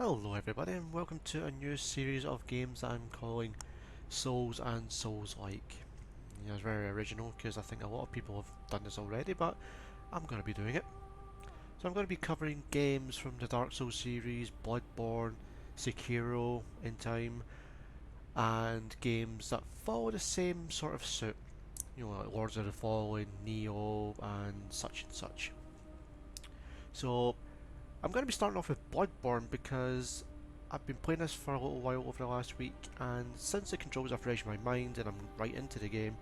Hello everybody and welcome to a new series of games that I'm calling Souls and Souls-like. It's very original because I think a lot of people have done this already, but I'm going to be doing it. So I'm going to be covering games from the Dark Souls series, Bloodborne, Sekiro in time, and games that follow the same sort of suit. You know, like Lords of the Fallen, Neo, and such. So I'm going to be starting off with Bloodborne because I've been playing this for a little while over the last week, and since the controls are fresh in my mind and I'm right into the game,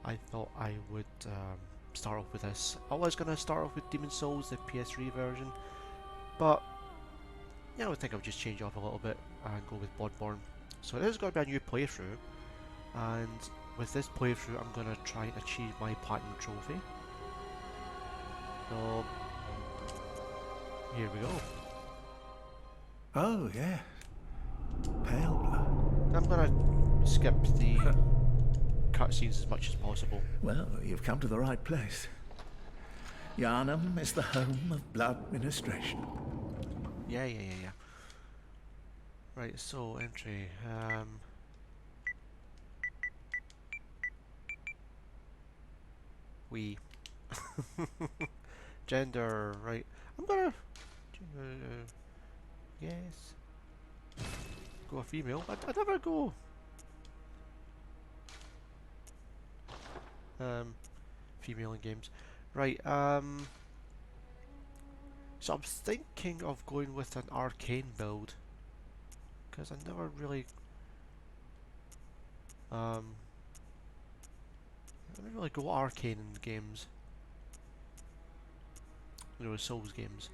I thought I would start off with this. I was going to start off with Demon's Souls, the PS3 version, but yeah, I think I'll just change off a little bit and go with Bloodborne. So this is going to be a new playthrough, and with this playthrough I'm going to try and achieve my Platinum Trophy. So here we go. Oh, yeah. Pale blood. I'm going to skip the cutscenes as much as possible. Well, you've come to the right place. Yharnam is the home of blood ministration. Yeah. Right, so entry. We. Gender, right. I'm gonna. Yes. Go a female. I never go. Female in games. Right, so I'm thinking of going with an arcane build. Because I never really I don't really go arcane in games. You know, Souls games.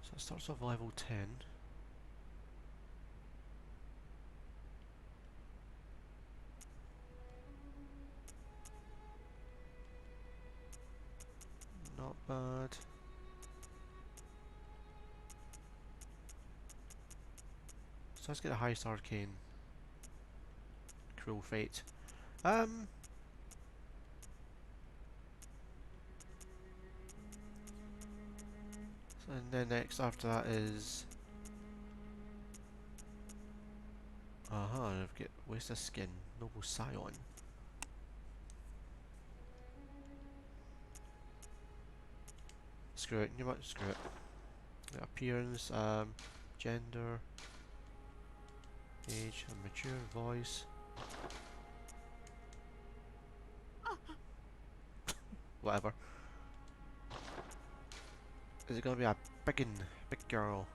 So it starts off level 10. Not bad. So let's get the highest arcane. Cruel Fate. And then next after that is I've got Waste of Skin, Noble Scion. Screw it, you might screw it. The appearance, gender, age, and mature voice. Whatever. Is it gonna be a big girl?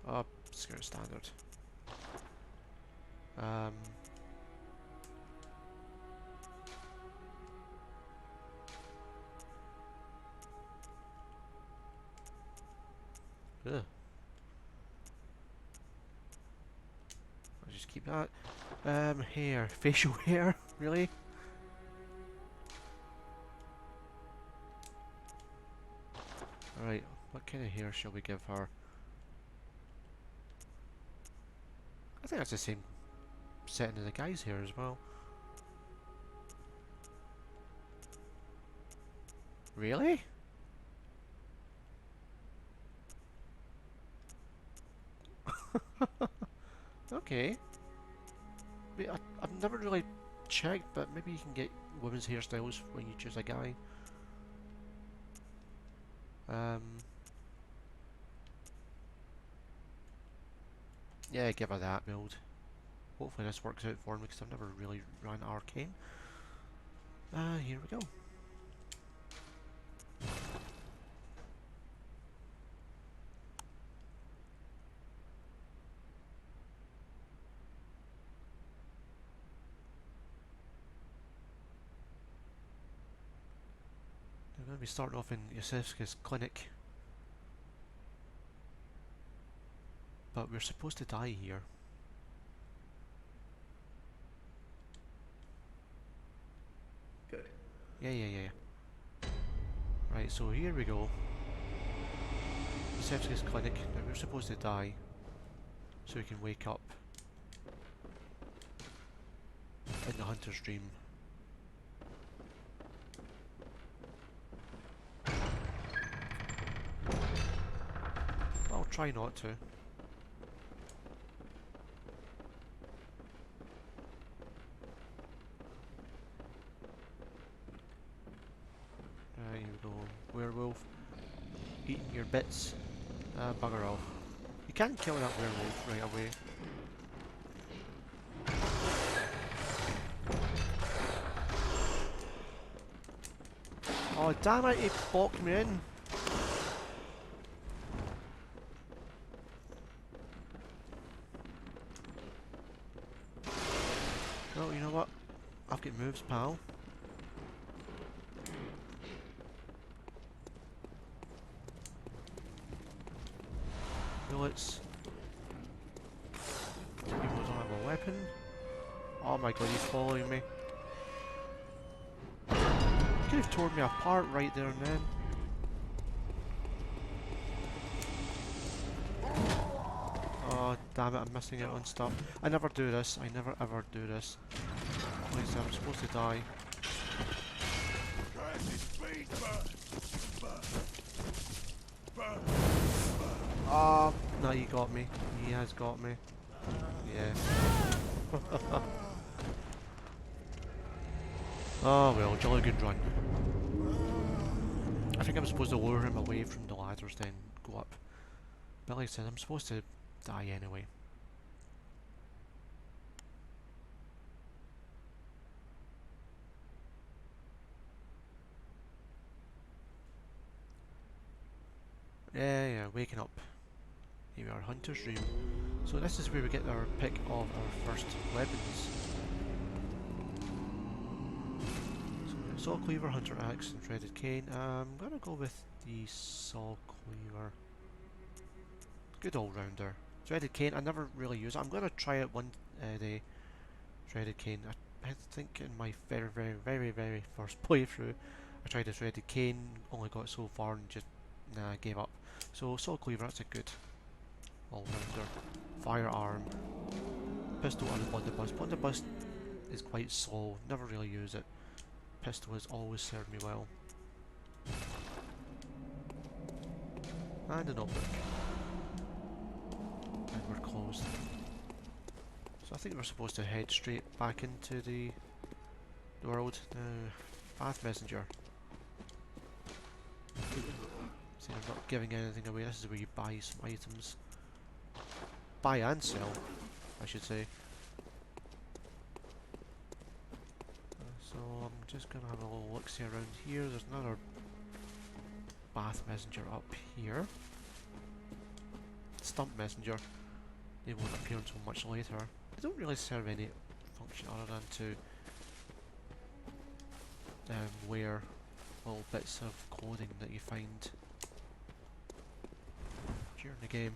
Oh, screw it, standard. Ugh. I'll just keep that. Hair, facial hair, really? Alright, what kind of hair shall we give her? I think that's the same setting as the guy's hair as well. Really? Okay. I've never really checked, but maybe you can get women's hairstyles when you choose a guy. Yeah, give her that build. Hopefully this works out for me because I've never really run arcane. Here we go. We're going to be starting off in Yosefska's clinic. But we're supposed to die here. Good. Yeah. Right, so here we go. Yosefska's clinic. Now we're supposed to die. So we can wake up in the hunter's dream. try not to. There you go, werewolf. Eating your bits. Bugger off. You can't kill that werewolf right away. Oh damn it, he blocked me in. Well, you know what? I've got moves, pal. Bullets. People don't have a weapon. Oh my god, he's following me. He could have torn me apart right there and then. Oh damn it, I'm missing out on stuff. I never do this. I never ever do this. Please, I'm supposed to die. No, he got me. He has got me. Yeah. Oh well, jolly good run. I think I'm supposed to lure him away from the ladders, then go up. But like I said, I'm supposed to die anyway. Yeah, waking up. Here we are, Hunter's Room. So this is where we get our pick of our first weapons. So we have Saw Cleaver, Hunter Axe, and Shredded Cane. I'm gonna go with the Saw Cleaver. Good all-rounder. Shredded Cane, I never really use it. I'm gonna try it one day. Shredded Cane. I think in my very first playthrough, I tried the Shredded Cane, only got so far and just gave up. So Saw Cleaver, that's a good all-rounder. Firearm, pistol and a blunderbuss. Blunderbuss is quite slow, never really use it. Pistol has always served me well. And a notebook. And we're closed. So I think we're supposed to head straight back into the world. Path Messenger. See, I'm not giving anything away. This is where you buy some items. Buy and sell, I should say. So I'm just gonna have a little look-see around here. There's another Path Messenger up here. Stump Messenger. They won't appear until much later. They don't really serve any function other than to wear little bits of clothing that you find during the game.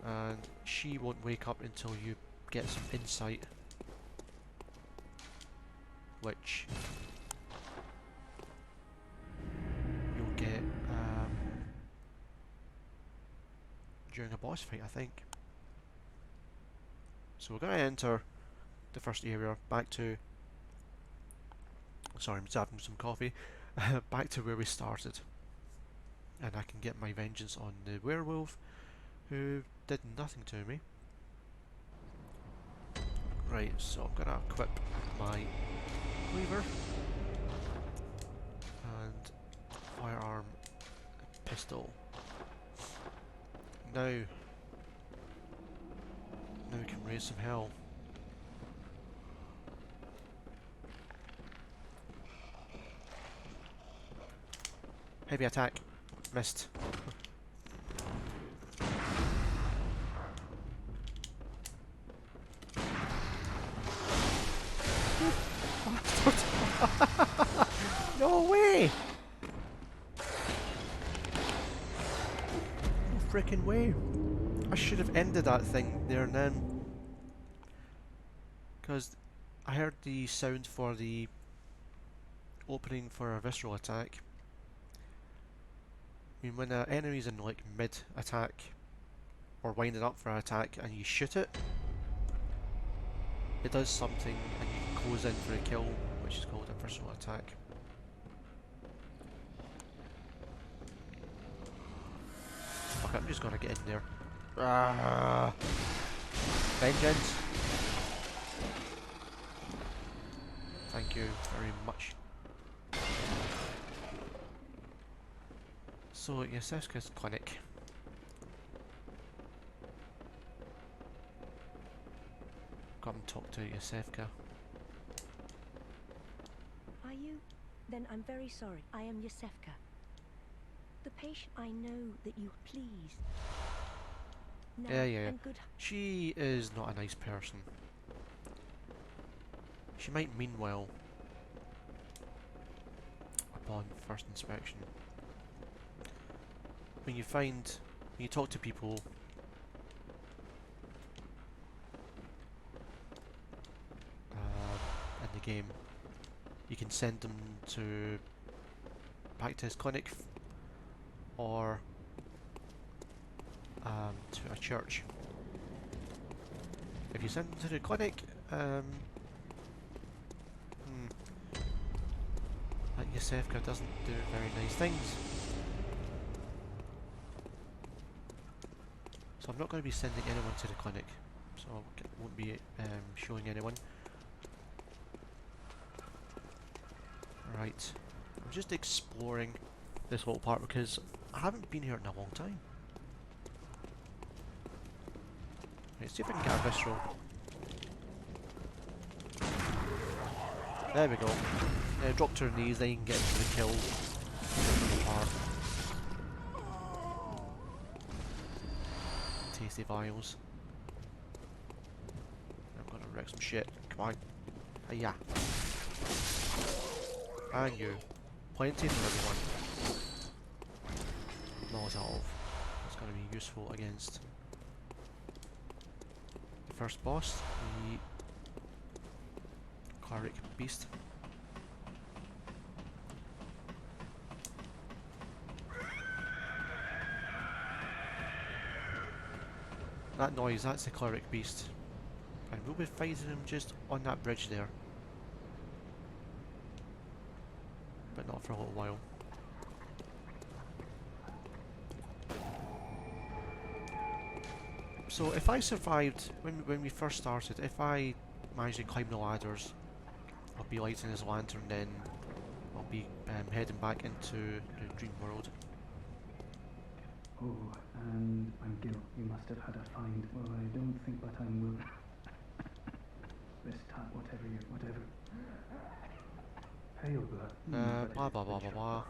And she won't wake up until you get some insight, which you'll get during a boss fight, I think. So we're going to enter the first area back to, sorry, I'm just having some coffee, back to where we started, and I can get my vengeance on the werewolf who did nothing to me. Right, so I'm gonna equip my cleaver and firearm pistol. Now we can raise some hell. Heavy attack. Missed. No way! No frickin' way. I should have ended that thing there and then. Because I heard the sound for the opening for a Visceral Attack. I mean, when an enemy's in like mid-attack or winding up for an attack and you shoot it, it does something and you can close in for a kill, which is called a Visceral Attack. Fuck it, I'm just gonna get in there. Ah, vengeance! Thank you very much. So, Yasevka's clinic. Come talk to Yasevka. Are you? Then I'm very sorry. I am Yasevka. The patient I know that you please. Now, Yeah. and good. She is not a nice person. She might mean well upon first inspection. When you talk to people in the game, you can send them to back to his clinic or to a church. If you send them to the clinic, like Yasevka doesn't do very nice things. So I'm not going to be sending anyone to the clinic, so I won't be showing anyone. Right, I'm just exploring this little part because I haven't been here in a long time. Right, see if I can get a visceral. There we go. Drop to her knees, then you can get into the kill. Tasty vials. I'm gonna wreck some shit. Come on. Hiya. And you. Plenty for everyone. Molotov. That's gonna be useful against the first boss, the cleric beast. That noise, that's the cleric beast. And we'll be fighting him just on that bridge there. But not for a little while. So if I survived, when we first started, if I managed to climb the ladders, I'll be lighting his lantern, then I'll be heading back into the dream world. Oh, and I'm Gil. You must have had a find. Well, I don't think, but I'm will. This time, whatever. Pale blood. Blah blah blah blah blah.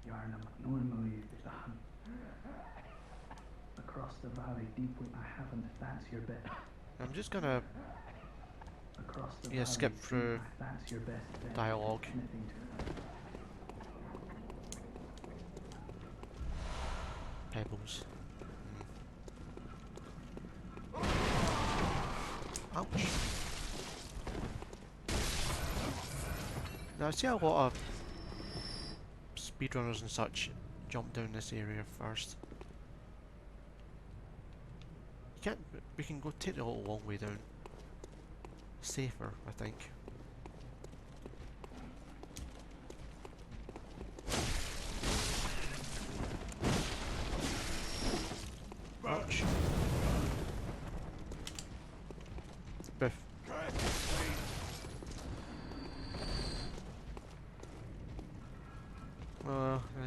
Yarnum. Normally, it's a hunt. Across the valley, deep way. I haven't. That's your bet. I'm just gonna Across the valley, skip through that's your best bet. dialogue. Anything to Pebbles. Ouch. Now I see a lot of speedrunners and such jump down this area first. You can't. We can go take the little long way down. Safer, I think. Ouch. Biff.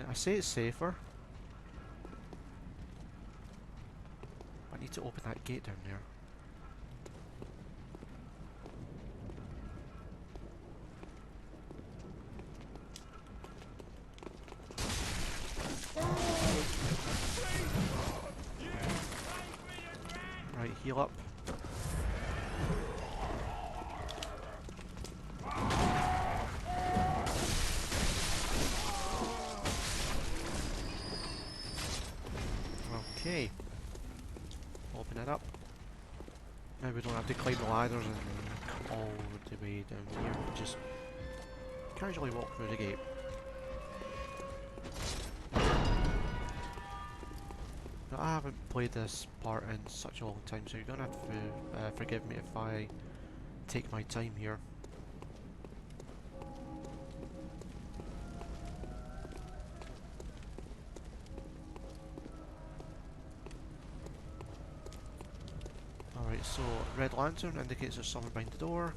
I say it's safer. I need to open that gate down there. Right, heal up. Okay. Open it up. Now we don't have to climb the ladders and come all the way down here. We just casually walk through the gate. Now, I haven't played this part in such a long time, so you're gonna have to forgive me if I take my time here. Right, so red lantern indicates there's someone behind the door.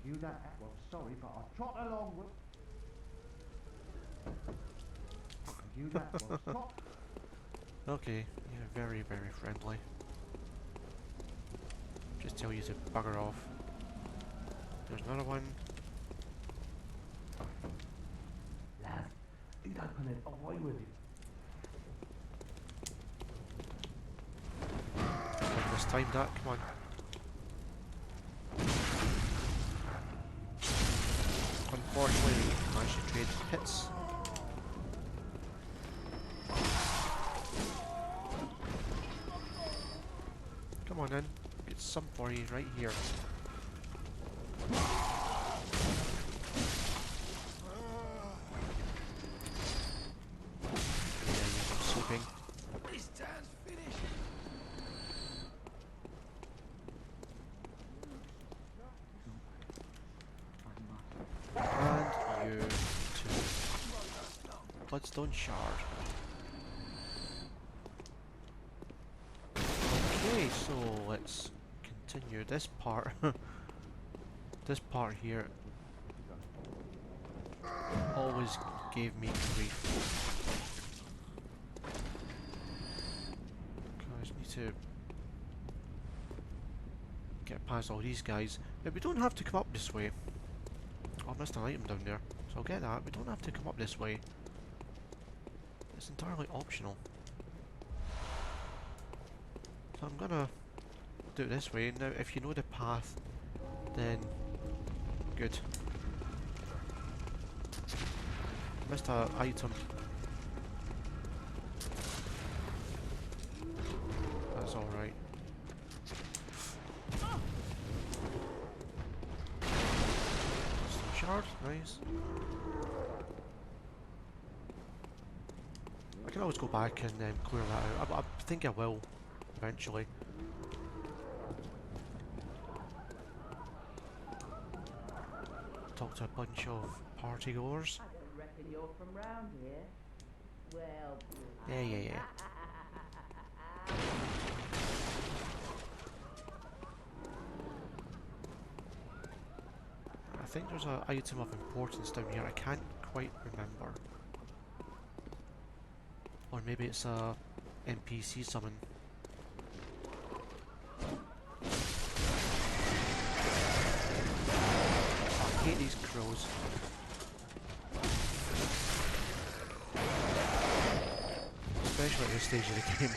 You that well, sorry, but I'll trot along with. You that well, trot. Okay, you're very, very friendly. Just tell you to bugger off. There's another one. Lad, you'd open it away with you. This time that, come on. Unfortunately, we managed to trade hits. Come on in, get some for you right here. Yeah, you're sleeping. This time's finished. And you too. Bloodstone shard. Okay, so let's continue this part. This part here always gave me grief. I just need to get past all these guys. But we don't have to come up this way. Oh, I missed an item down there, so I'll get that. We don't have to come up this way. It's entirely optional. So I'm gonna do it this way. Now, if you know the path, then good. Missed an item. That's alright. Some shards, nice. I can always go back and clear that out. I think I will, eventually. Talk to a bunch of party goers. I don't reckon you're from round here. Well, Yeah. I think there's an item of importance down here. I can't quite remember. Or maybe it's a NPC summon. I hate these crows. Especially at this stage of the game.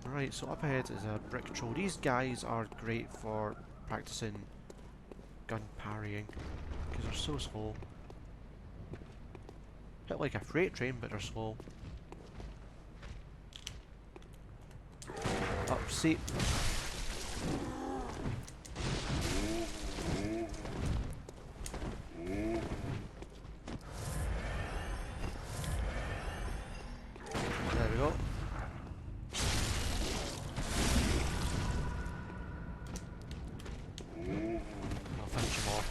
Right, so up ahead is a brick troll. These guys are great for practicing gun parrying, because they're so slow. Bit like a freight train, but they're slow. Up, see. There we go. I'll finish him off.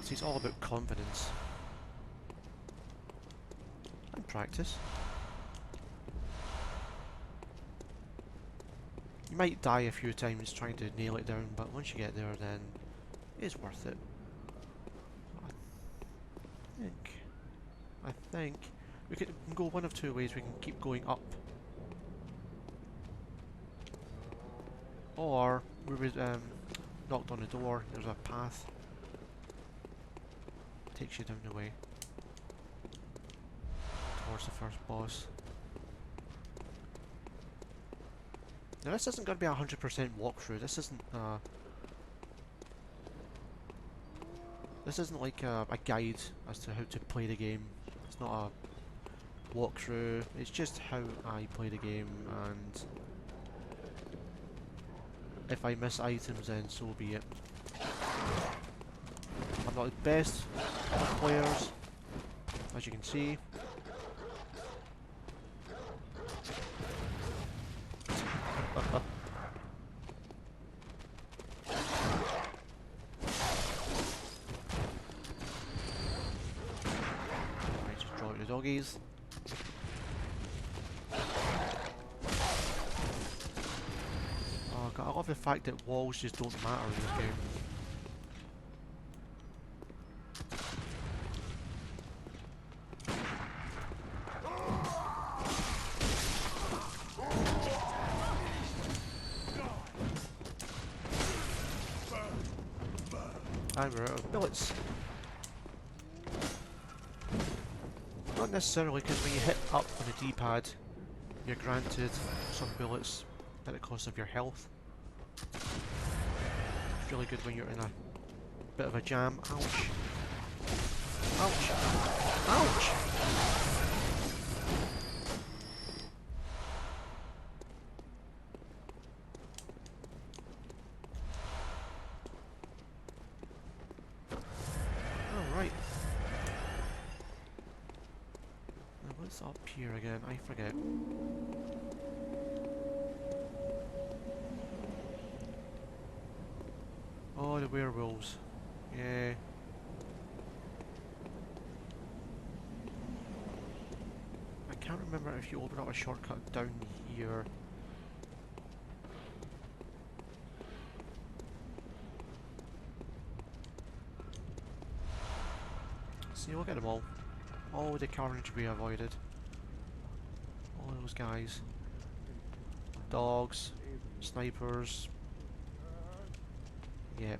See, it's all about confidence and practice. You might die a few times trying to nail it down, but once you get there, then it's worth it. I think we can go one of two ways. We can keep going up, or we would knocked on the door. There's a path. Takes you down the way towards the first boss. Now this isn't going to be a 100% walkthrough. This isn't like a guide as to how to play the game. It's not a walkthrough. It's just how I play the game, and if I miss items, then so be it. I'm not the best of players, as you can see. the doggies. Oh god, I love the fact that walls just don't matter in this game. And we're out of bullets. Not necessarily, because when you hit up on the D-pad, you're granted some bullets at the cost of your health. It's really good when you're in a bit of a jam. Ouch. Ouch. Ouch! Alright. Now what's up here again? I forget. Oh, the werewolves. Yeah. I can't remember if you open up a shortcut down here. See, look at them all. All the carnage we avoided. All those guys. Dogs. Snipers. Yeah.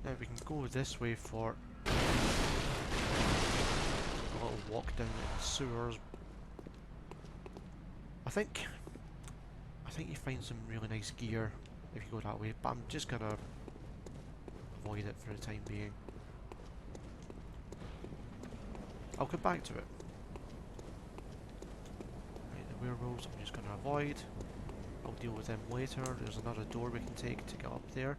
Now we can go this way for a little walk down in the sewers. I think you find some really nice gear if you go that way, but I'm just gonna avoid it for the time being. I'll come back to it. Right, the werewolves I'm just gonna avoid. I'll deal with them later. There's another door we can take to get up there.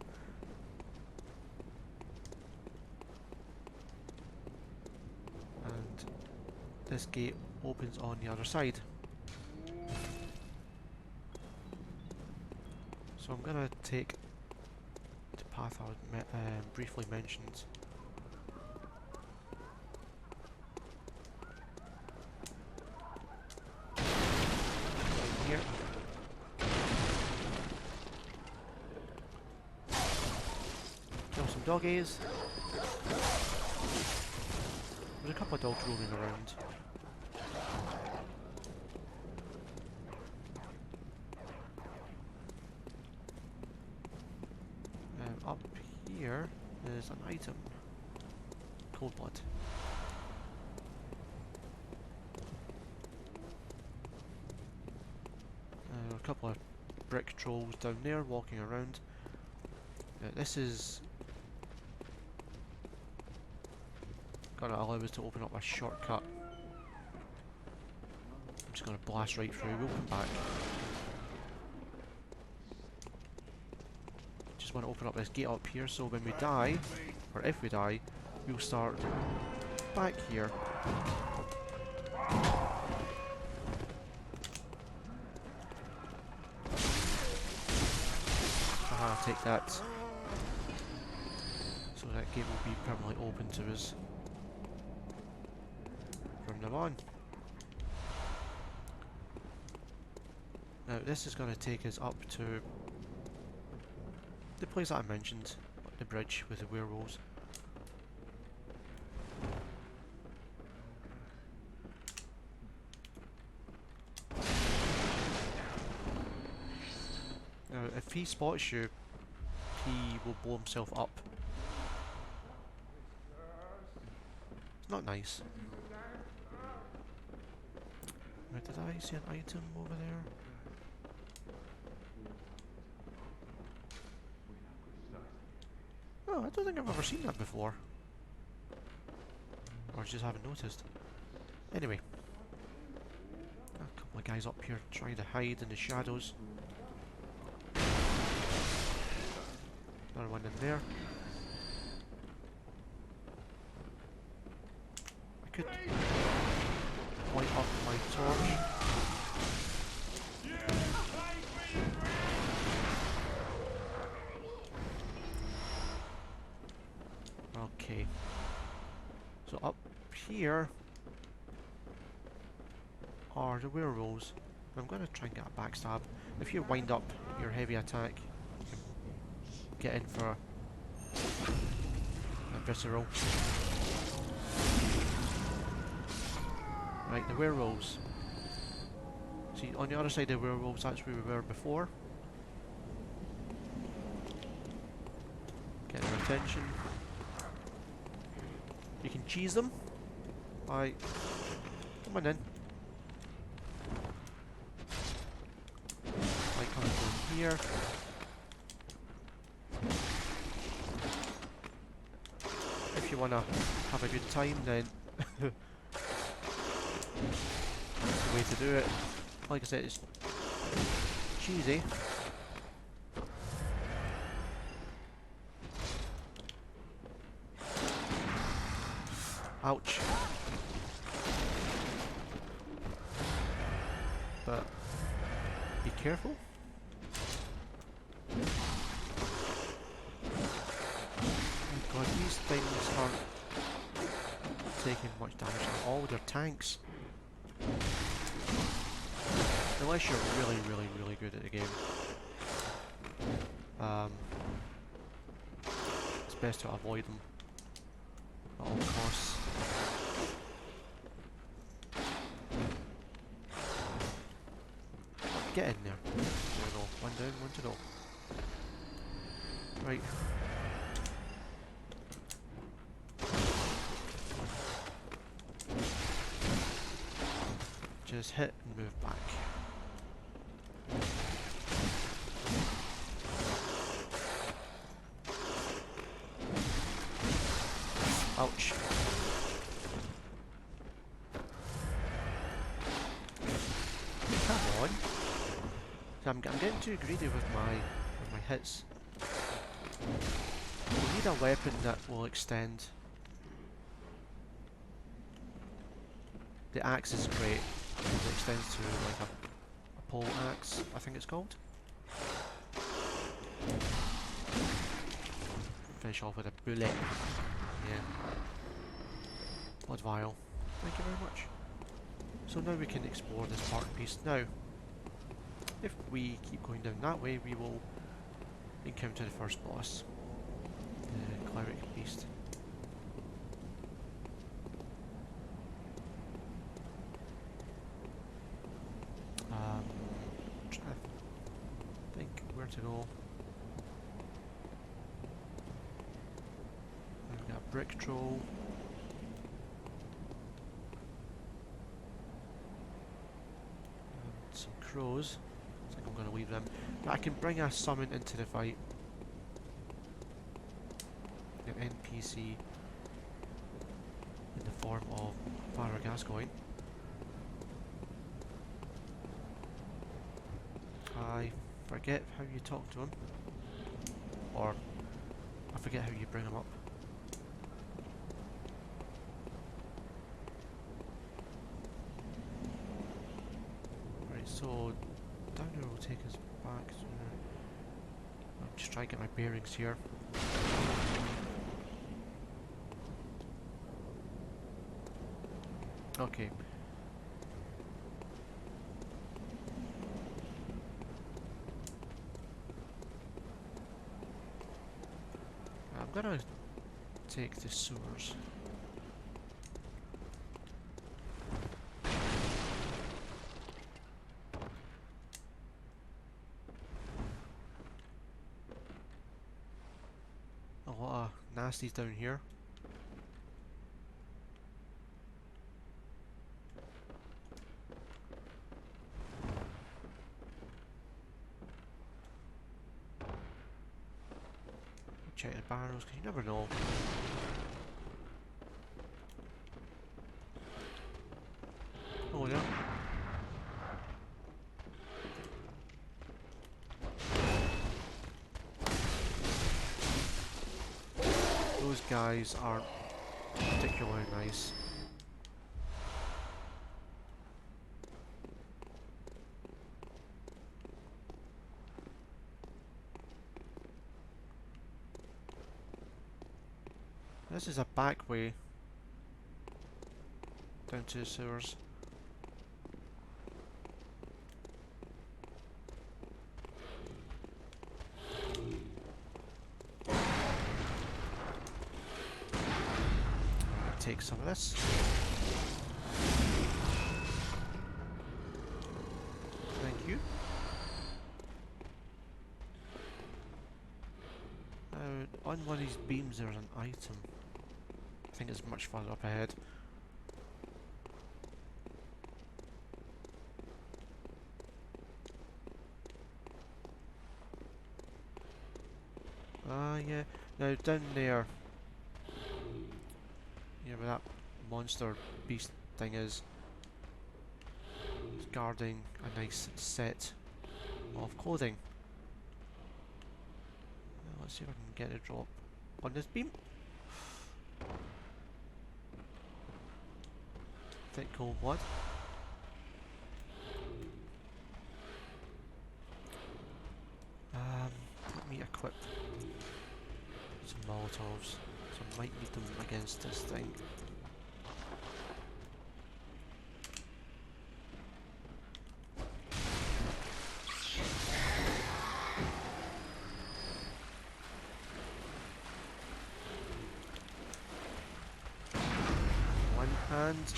And this gate opens on the other side. So I'm gonna take the path I briefly mentioned. Down here. Kill some doggies. There's a couple of dogs roaming around. Up here is an item. Cold blood. A couple of brick trolls down there walking around. This is gonna allow us to open up a shortcut. I'm just gonna blast right through. We'll come back. Just want to open up this gate up here so when we die, or if we die, we'll start back here. Haha, take that. So that gate will be permanently open to us from now on. Now this is going to take us up to the place that I mentioned, the bridge with the werewolves. Now if he spots you, he will blow himself up. It's not nice. Now, did I see an item over there? Oh, I don't think I've ever seen that before. Or just haven't noticed. Anyway. A couple of guys up here trying to hide in the shadows. Another one in there. I could light up my torch. Okay. So up here are the werewolves. I'm going to try and get a backstab. If you wind up your heavy attack, you can get in for a visceral. Right, the werewolves. See, on the other side of the werewolves, that's where we were before. Get their attention. You can cheese them. Right. Come on in. Right, come over here. If you wanna have a good time, then that's the way to do it. Like I said, it's cheesy. Ouch. But be careful. Oh god, these things aren't taking much damage at all. They're tanks. Unless you're really good at the game. It's best to avoid them at all costs. Get in there. There we go. One down, one to go. Right. Just hit and move back. Ouch. Come on. I'm getting too greedy with my hits. We need a weapon that will extend. The axe is great. It extends to like a pole axe, I think it's called. Finish off with a bullet. Yeah. Blood vial. Thank you very much. So now we can explore this part and piece. Now, if we keep going down that way, we will encounter the first boss, the cleric beast. Trying to think where to go. We've got a brick troll. And some crows. I think I'm going to leave them. But I can bring a summon into the fight. An NPC in the form of Father Gascoigne. I forget how you talk to him. Or I forget how you bring him up. Right, so down there will take us back to... I'm just trying to get my bearings here. Okay. I'm gonna take the sewers. A lot of nasties down here. Check the barrels, because you never know. Oh yeah. Those guys aren't particularly nice. This is a back way. down to the sewers. Take some of this. Thank you. On one of these beams there's an item. I think it's much further up ahead. Yeah. Now down there, yeah, where that monster beast thing is, it's guarding a nice set of clothing. Let's see if I can get a drop on this beam. Thick cold blood. Let me equip some Molotovs, so I might need them against this thing. One hand.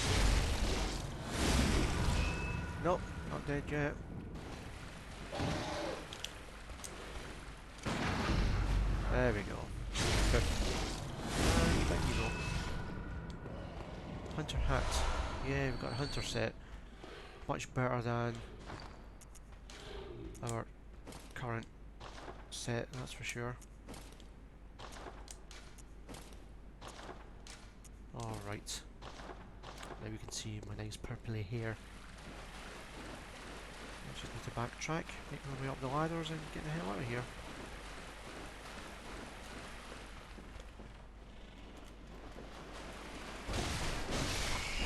Nope, not dead yet. There we go. Good. And there you go. Hunter hat. Yeah, we've got a hunter set. Much better than our current set, that's for sure. Alright. Now we can see my nice purpley hair. I just need to backtrack, make my way up the ladders and get the hell out of here.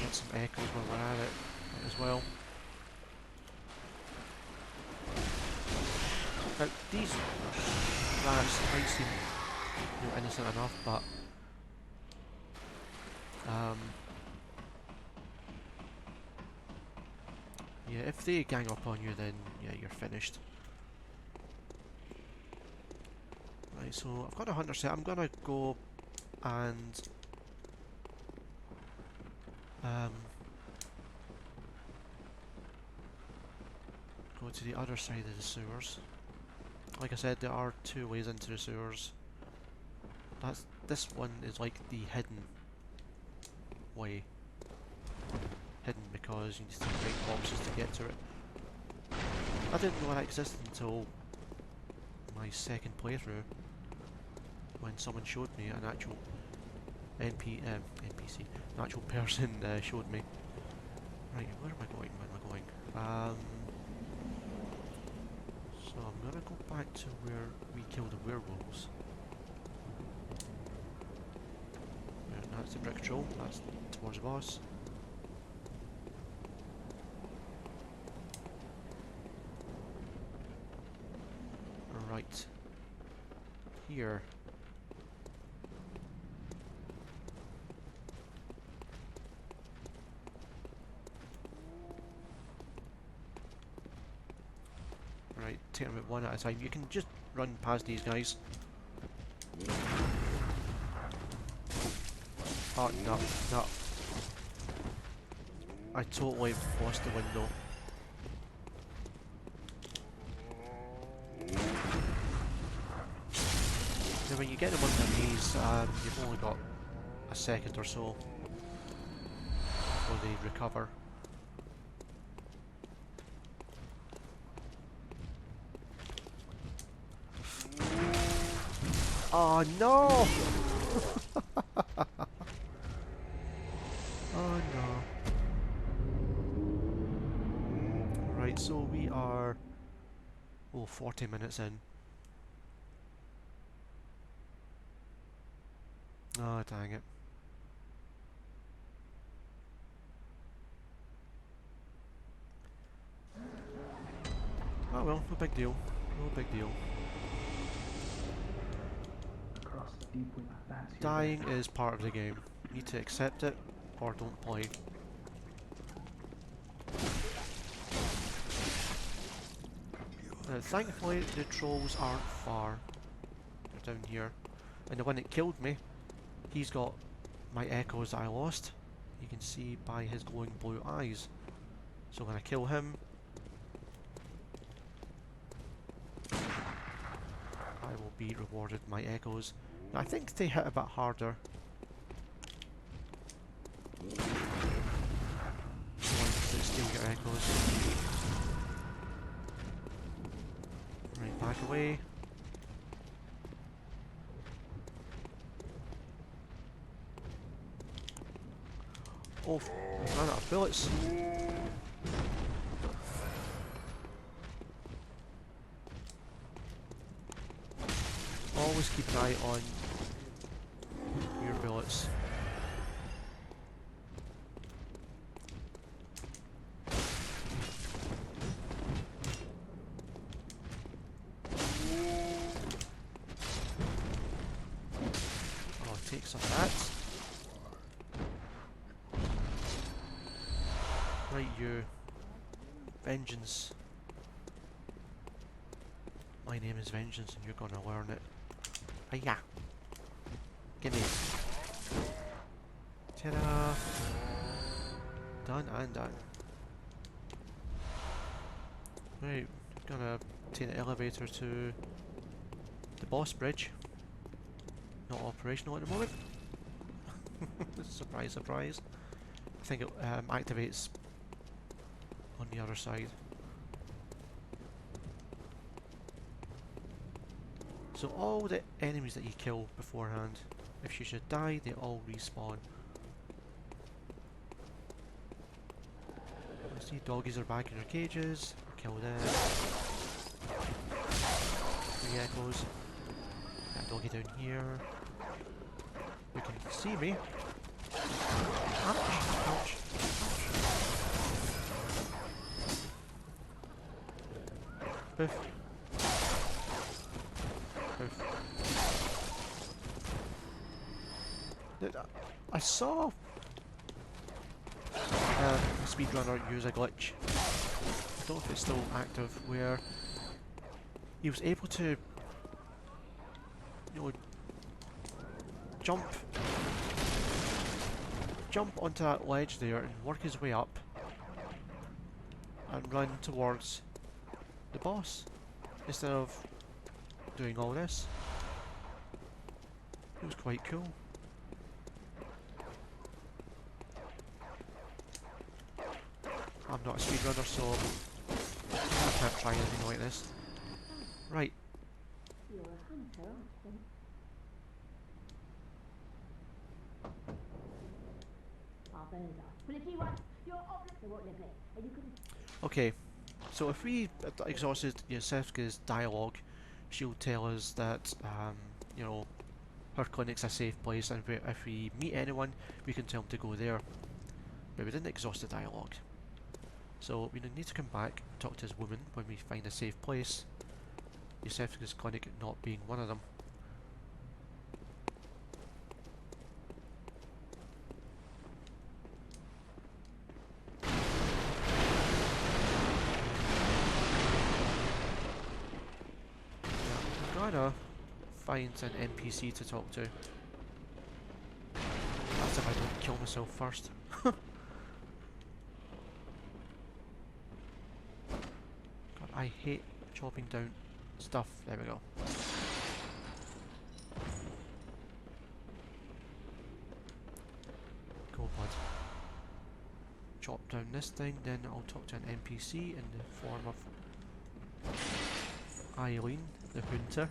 Get some echoes while we're at it as well. Now these rats might seem, you know, innocent enough, but yeah, if they gang up on you, then yeah, you're finished. Right, so I've got a hunter set. I'm gonna go and go to the other side of the sewers. Like I said, there are two ways into the sewers. This one is like the hidden way. Hidden because you need to break boxes to get to it. I didn't know that existed until my second playthrough, when someone showed me an actual NPC, an actual person showed me. Right, where am I going? Where am I going? So I'm gonna go back to where we killed the werewolves. Yeah, that's the brick troll. That's towards the boss. Right here. Right, take them at one at a time. You can just run past these guys. Oh no, no. I totally lost the window. Now when you get them on their knees, you've only got a second or so before they recover. Oh no! Oh no. Right, so we are 40 minutes in. Oh, dang it. Oh well, no big deal. No big deal. Across the deep river, that's your Dying best. is part of the game. You need to accept it, or don't play. Thankfully the trolls aren't far. They're down here. And the one that killed me, he's got my echoes that I lost. You can see by his glowing blue eyes. So when I kill him, I will be rewarded my echoes. Now, I think they hit a bit harder. The ones that steal your echoes. Right, back away. Oh, I ran out of bullets. Always keep an eye on your bullets. I'll take some of that. Right, you. Vengeance. My name is Vengeance and you're gonna learn it. Hiya! Gimme! Ta-da! Done and done. Right, gonna take the elevator to the boss bridge. Not operational at the moment. Surprise, surprise. I think it activates on the other side. So all the enemies that you kill beforehand, if you should die, they all respawn. I see doggies are back in their cages. Kill them. 3 echoes. That doggy down here. You can see me. Ouch! Ouch! Poof. Poof. I saw a speedrunner use a glitch. I don't know if it's still active, where he was able to, you know, jump onto that ledge there and work his way up and run towards the boss instead of doing all this. It was quite cool. I'm not a speedrunner, so I can't try anything like this. Right. You're a hunter, aren't you? Okay, so if we exhausted Yosefka's dialogue, she'll tell us that, you know, her clinic's a safe place, and if we meet anyone, we can tell them to go there. But we didn't exhaust the dialogue. So we need to come back and talk to this woman when we find a safe place. Yosefka's clinic not being one of them. I'm gonna find an NPC to talk to. That's if I don't kill myself first. God, I hate chopping down stuff. There we go. Go, bud. Chop down this thing, then I'll talk to an NPC in the form of Eileen, the hunter.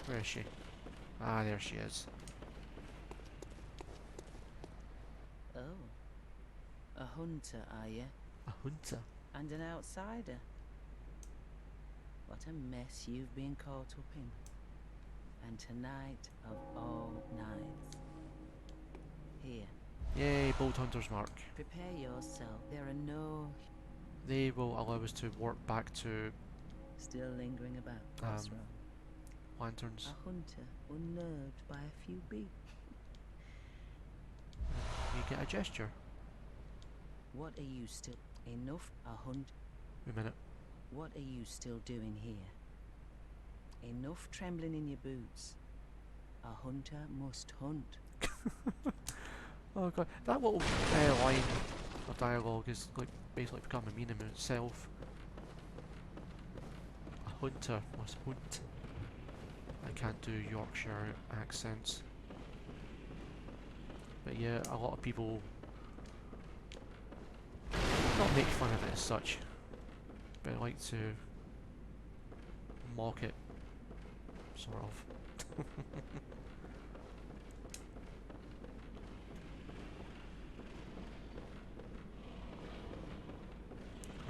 Where is she? Ah, there she is. Oh. A hunter, are you? A hunter? And an outsider? What a mess you've been caught up in. And tonight of all nights. Here. Yay, Bolt Hunter's mark. Prepare yourself. There are no... They will allow us to warp back to Still lingering about. Crossroad. lanterns. A hunter unnerved by a few beats. we get a gesture. What are you still... Enough a hunt... Wait a minute. What are you still doing here? Enough trembling in your boots. A hunter must hunt. Oh god, that little line of dialogue is like basically becoming a meaning in itself. A hunter must hunt. I can't do Yorkshire accents. But yeah, a lot of people not make fun of it as such, but I like to mock it, sort of.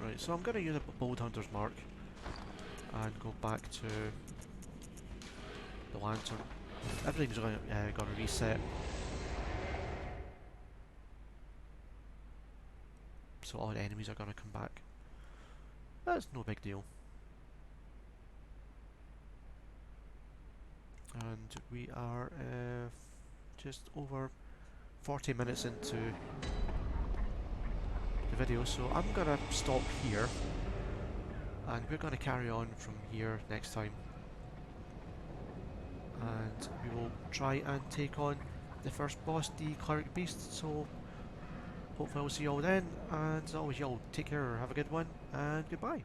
Right, so I'm going to use a Bold Hunter's Mark and go back to the lantern. Everything's going to reset. So all the enemies are going to come back. That's no big deal. And we are just over 40 minutes into the video, so I'm going to stop here and we're going to carry on from here next time. And we will try and take on the first boss, the Cleric Beast, so hopefully I'll see you all then, and as always y'all take care, have a good one, and goodbye.